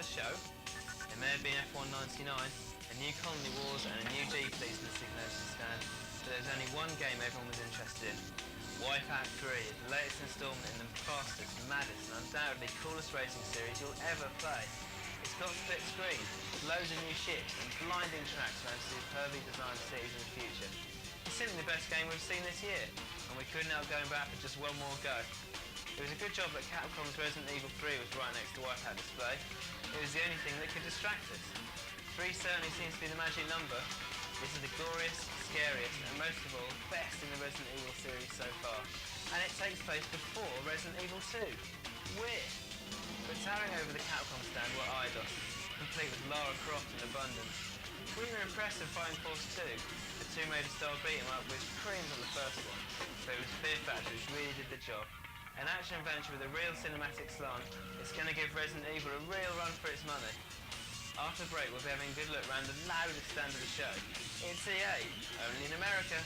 the show? It may have been F1 99, a new Colony Wars and a new G-Fleet missing notice stand, but there was only one game everyone was interested in. Wipeout 3 is the latest instalment in the fastest, maddest and undoubtedly coolest racing series you'll ever play. It's got split screen, loads of new ships and blinding tracks around superbly designed cities in the future. It's simply the best game we've seen this year, and we couldn't help going back for just one more go. It was a good job that Capcom's Resident Evil 3 was right next to Wipeout display. It was the only thing that could distract us. 3 certainly seems to be the magic number. This is the glorious, scariest, and most of all, best in the Resident Evil series so far. And it takes place before Resident Evil 2. Weird. But towering over the Capcom stand were Eidos, complete with Lara Croft in abundance. We were impressed with Fighting Force 2, a Tomb Raider-style beat-em-up which creams on the first one, but it was Fear Factor which really did the job. An action-adventure with a real cinematic slant, it's going to give Resident Evil a real run for its money. After the break, we'll be having a good look around the loudest stand of the show. It's EA, only in America.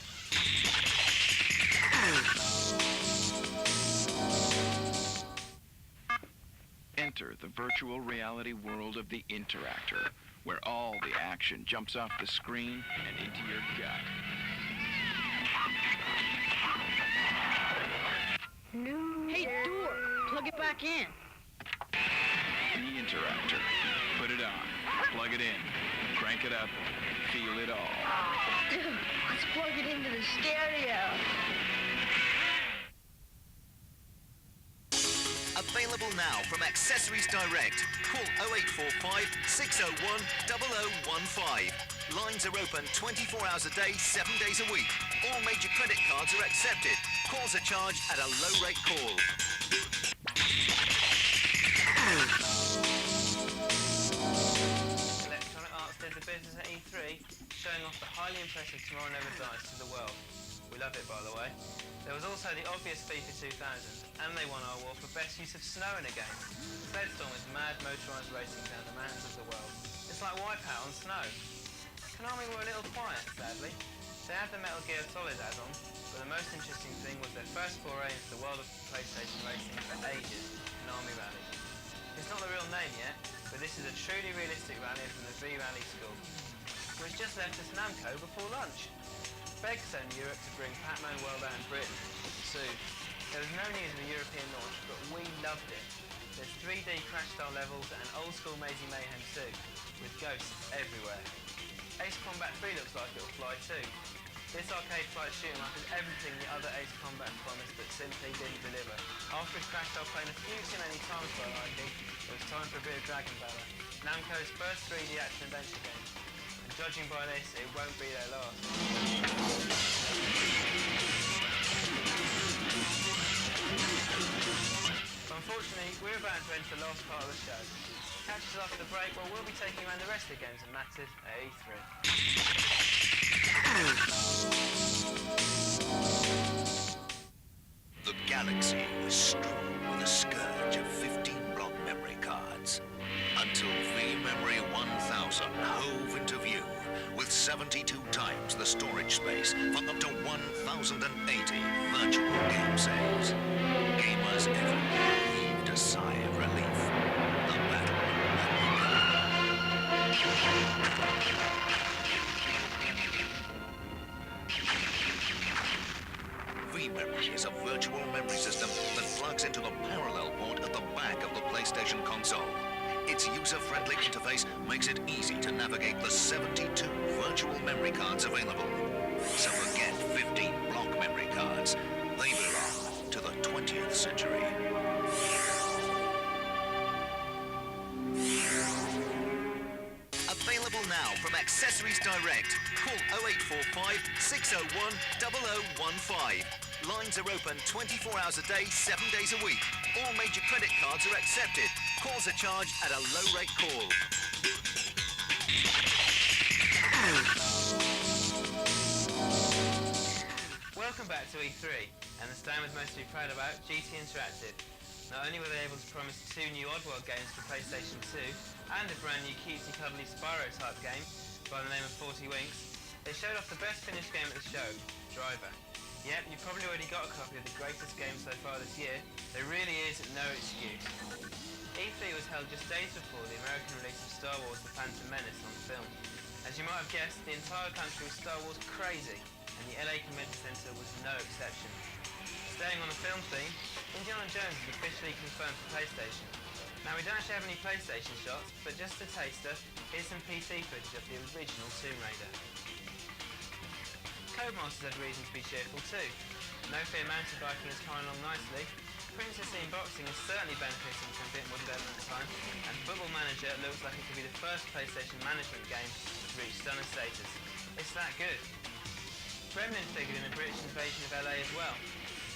Enter the virtual reality world of the Interactor, where all the action jumps off the screen and into your gut. Hey, door! Plug it back in. The Interactor. Put it on, plug it in, crank it up, feel it all. Dude, let's plug it into the stereo. Available now from Accessories Direct. Call 0845 601 0015. Lines are open 24 hours a day, 7 days a week. All major credit cards are accepted. Calls are charged at a low rate call. Electronic Arts did the business at E3, showing off the highly impressive Tomorrow Never Dies to the world. We love it, by the way. There was also the obvious FIFA 2000, and they won our award for best use of snow in a game. Sledstorm is mad motorised racing down the mountains of the world. It's like Wipeout on snow. Konami were a little quiet, sadly. They had the Metal Gear Solid add-on, but the most interesting thing was their first foray into the world of PlayStation racing for ages, Konami Rally. It's not the real name yet, but this is a truly realistic rally from the V-Rally school, which just left us Namco before lunch. Begged sent Europe to bring Pac-Man World out in Britain soon. There was no news of a European launch, but we loved it. There's 3D crash-style levels and old-school Mazy Mayhem too, with ghosts everywhere. Ace Combat 3 looks like it'll fly too. This arcade flight shoot 'em up is everything the other Ace Combat promised but simply didn't deliver. After we crashed our plane a few too many times by liking, it was time for a bit of Dragon Valor, Namco's first 3D action-adventure game. And judging by this, it won't be their last. Unfortunately, we're about to enter the last part of the show. Catch us after the break, where we'll be taking around the rest of the games that mattered at E3. The galaxy was strewn with a scourge of 15-block memory cards, until V-Memory 1000 hove into view, with 72 times the storage space for up to 1,080 virtual game saves. Gamers everywhere heaved a sigh of relief. The battle V-Memory is a virtual memory system that plugs into the parallel port at the back of the PlayStation console. Its user-friendly interface makes it easy to navigate the 72 virtual memory cards available. So forget 15-block memory cards. They belong to the 20th century. Available now from Accessories Direct. Call 0845 601 0015. Lines are open 24 hours a day, 7 days a week. All major credit cards are accepted. Calls are charged at a low rate call. Welcome back to E3, and the stand was most to be proud about, GT Interactive. Not only were they able to promise 2 new Oddworld games for PlayStation 2, and a brand new cutesy cuddly Spyro type game by the name of 40 Winks, they showed off the best finished game at the show, Driver. Yep, you've probably already got a copy of the greatest game so far this year. There really is no excuse. E3 was held just days before the American release of Star Wars The Phantom Menace on film. As you might have guessed, the entire country was Star Wars crazy, and the LA Convention Center was no exception. Staying on the film theme, Indiana Jones is officially confirmed for PlayStation. Now we don't actually have any PlayStation shots, but just a taster, here's some PC footage of the original Tomb Raider. Codemasters had reason to be cheerful too. No Fear mountain biking is coming along nicely. Princess Scene Boxing is certainly benefiting from a bit more development time, and Football Manager looks like it could be the first PlayStation management game to reach stunner status. It's that good. Gremlin figured in a British invasion of LA as well.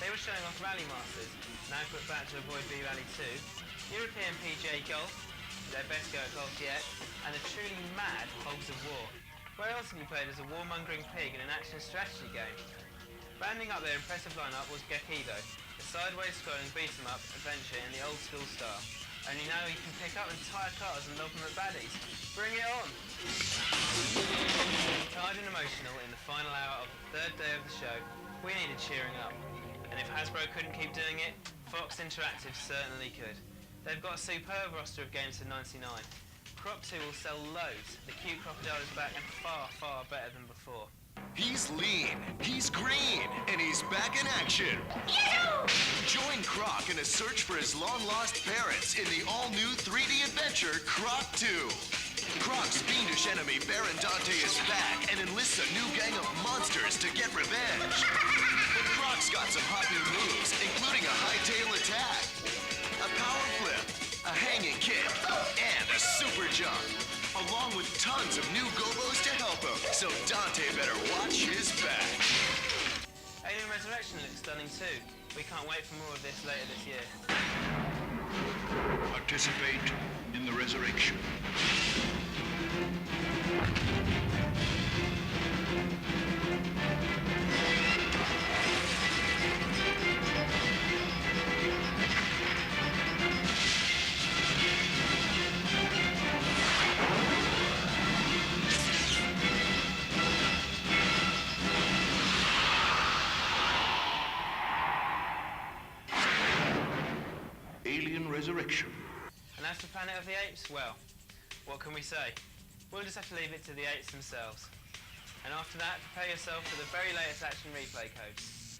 They were showing off Rally Masters, now put back to avoid V-Rally 2, European PGA Golf, their best go at golf yet, and a truly mad Hogs of War. Where else have you played as a warmongering pig in an action strategy game? Rounding up their impressive lineup was Gekido, a sideways scrolling beat-em-up adventure in the old school style. Only now you can pick up entire cars and lob them at baddies. Bring it on! Tired and emotional in the final hour of the third day of the show, we needed cheering up. And if Hasbro couldn't keep doing it, Fox Interactive certainly could. They've got a superb roster of games for $99. Crop 2 will sell loads. The cute crocodile is back and far, far better than before. He's lean, he's green, and he's back in action. Join Croc in a search for his long-lost parents in the all-new 3D adventure, Croc 2. Croc's fiendish enemy, Baron Dante, is back and enlists a new gang of monsters to get revenge. But Croc's got some hot new moves, including a hightail attack, a power flip, a hanging kick, and a super jump, along with tons of new gobos to help him, so Dante better watch his back. Alien Resurrection looks stunning too. We can't wait for more of this later this year. Participate in the resurrection. Alien Resurrection. And as for Planet of the Apes, well, what can we say? We'll just have to leave it to the apes themselves. And after that, prepare yourself for the very latest action replay codes.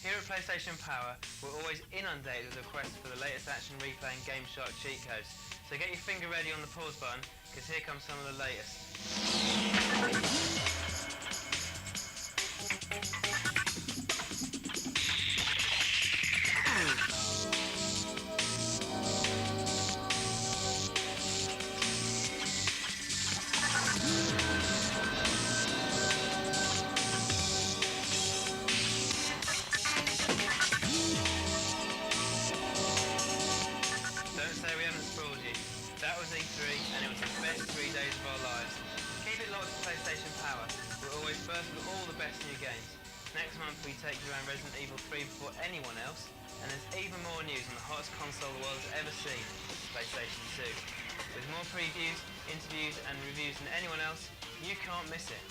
Here at PlayStation Power, we're always inundated with requests for the latest action replay and Game Shark cheat codes. So get your finger ready on the pause button, because here comes some of the latest. Don't say we haven't spoiled you. That was E3, and it was the best 3 days of our lives. Keep it locked to PlayStation Power. We're always first with all the best new games. Next month we take you around Resident Evil 3 before anyone else, and there's even more news on the hottest console the world has ever seen, PlayStation 2. With more previews, interviews and reviews than anyone else, you can't miss it.